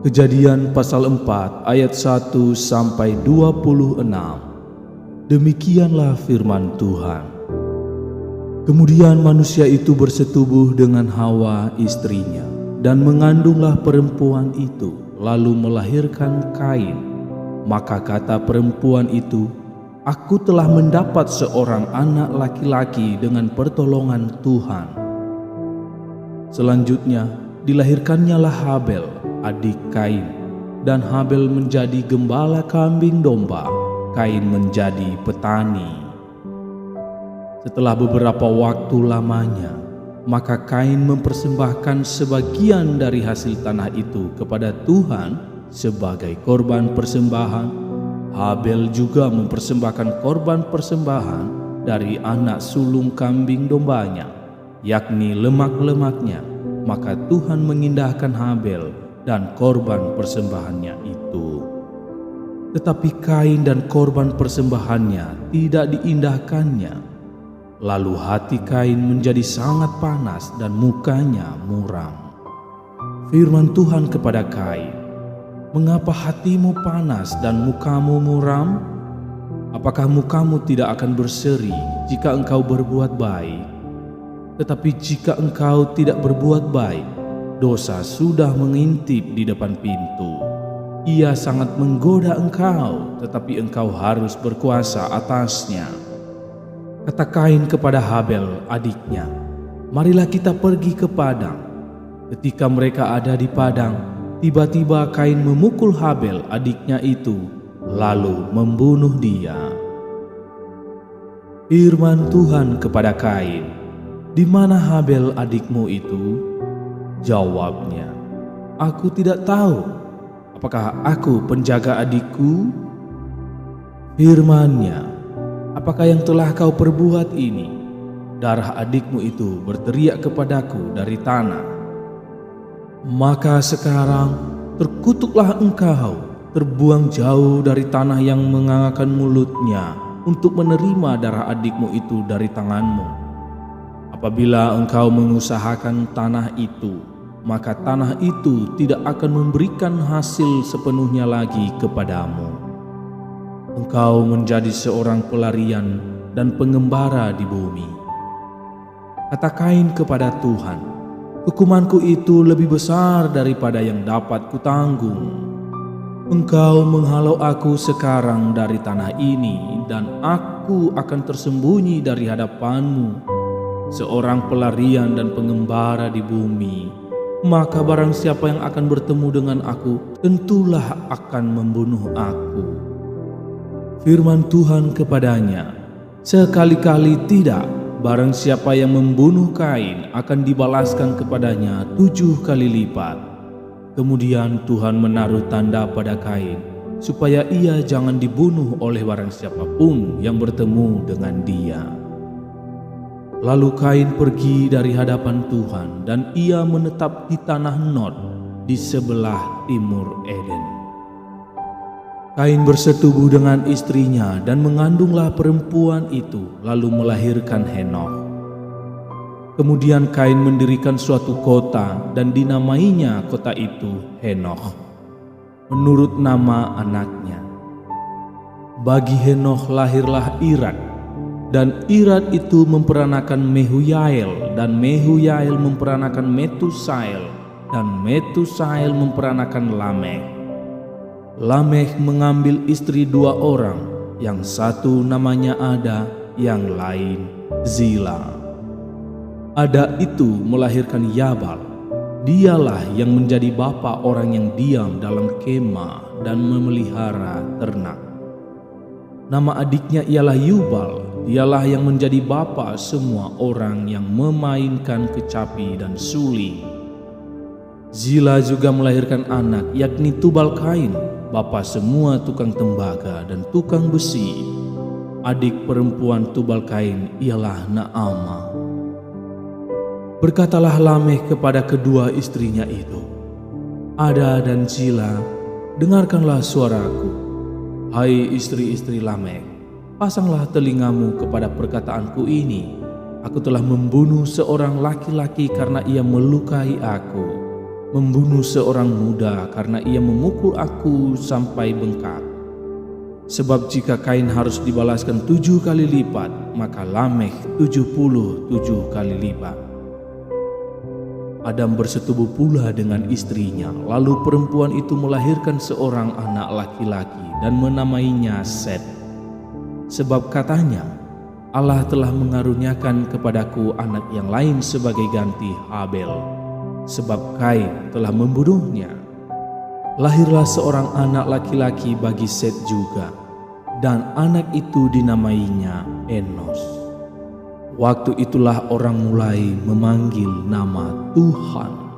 Kejadian pasal 4 ayat 1 sampai 26. Demikianlah firman Tuhan. Kemudian manusia itu bersetubuh dengan Hawa istrinya, dan mengandunglah perempuan itu, lalu melahirkan Kain. Maka kata perempuan itu, "Aku telah mendapat seorang anak laki-laki dengan pertolongan Tuhan." Selanjutnya dilahirkannyalah Habel, adik Kain, dan Habel menjadi gembala kambing domba, Kain menjadi petani. Setelah beberapa waktu lamanya, maka Kain mempersembahkan sebagian dari hasil tanah itu kepada Tuhan sebagai korban persembahan. Habel juga mempersembahkan korban persembahan dari anak sulung kambing dombanya, yakni lemak-lemaknya. Maka Tuhan mengindahkan Habel dan korban persembahannya itu. Tetapi Kain dan korban persembahannya tidak diindahkannya. Lalu hati Kain menjadi sangat panas dan mukanya muram. Firman Tuhan kepada Kain, "Mengapa hatimu panas dan mukamu muram? Apakah mukamu tidak akan berseri jika engkau berbuat baik? Tetapi jika engkau tidak berbuat baik, dosa sudah mengintip di depan pintu. Ia sangat menggoda engkau, tetapi engkau harus berkuasa atasnya." Kata Kain kepada Habel adiknya, "Marilah kita pergi ke padang." Ketika mereka ada di padang, tiba-tiba Kain memukul Habel adiknya itu, lalu membunuh dia. Firman Tuhan kepada Kain, "Di mana Habel adikmu itu?" Jawabnya, "Aku tidak tahu. Apakah aku penjaga adikku?" Firman-Nya, "Apakah yang telah kau perbuat ini? Darah adikmu itu berteriak kepadaku dari tanah. Maka sekarang terkutuklah engkau, terbuang jauh dari tanah yang mengangakan mulutnya untuk menerima darah adikmu itu dari tanganmu. Apabila engkau mengusahakan tanah itu, maka tanah itu tidak akan memberikan hasil sepenuhnya lagi kepadamu. Engkau menjadi seorang pelarian dan pengembara di bumi." Kata Kain kepada Tuhan, "Hukumanku itu lebih besar daripada yang dapat kutanggung. Engkau menghalau aku sekarang dari tanah ini, dan aku akan tersembunyi dari hadapanmu, seorang pelarian dan pengembara di bumi. Maka barang siapa yang akan bertemu dengan aku, tentulah akan membunuh aku." Firman Tuhan kepadanya, "Sekali-kali tidak. Barang siapa yang membunuh Kain akan dibalaskan kepadanya 7 kali lipat." Kemudian Tuhan menaruh tanda pada Kain, supaya ia jangan dibunuh oleh barang siapapun yang bertemu dengan dia. Lalu Kain pergi dari hadapan Tuhan, dan ia menetap di tanah Nod di sebelah timur Eden. Kain bersetubuh dengan istrinya dan mengandunglah perempuan itu, lalu melahirkan Henokh. Kemudian Kain mendirikan suatu kota dan dinamainya kota itu Henokh, menurut nama anaknya. Bagi Henokh lahirlah Irad, dan Irad itu memperanakan Mehuyael, dan Mehuyael memperanakan Metusael, dan Metusael memperanakan Lamekh. Lamekh mengambil istri 2 orang, yang satu namanya Ada, yang lain Zila. Ada itu melahirkan Yabal. Dialah yang menjadi bapa orang yang diam dalam kemah dan memelihara ternak. Nama adiknya ialah Yubal. Dialah yang menjadi bapa semua orang yang memainkan kecapi dan suling. Zila juga melahirkan anak, yakni Tubal-Kain, bapa semua tukang tembaga dan tukang besi. Adik perempuan Tubal-Kain ialah Naamah. Berkatalah Lamekh kepada kedua istrinya itu, "Ada dan Zila, dengarkanlah suaraku. Hai istri-istri Lamekh, pasanglah telingamu kepada perkataanku ini. Aku telah membunuh seorang laki-laki karena ia melukai aku. membunuh seorang muda karena ia memukul aku sampai bengkak. Sebab jika Kain harus dibalaskan 7 kali lipat, maka Lamekh 77 kali lipat. Adam bersetubuh pula dengan istrinya, lalu perempuan itu melahirkan seorang anak laki-laki dan menamainya Set. Sebab katanya, Allah telah mengaruniakan kepadaku anak yang lain sebagai ganti Habel, sebab Kain telah membunuhnya. Lahirlah seorang anak laki-laki bagi Set juga, dan anak itu dinamainya Enos. Waktu itulah orang mulai memanggil nama Tuhan.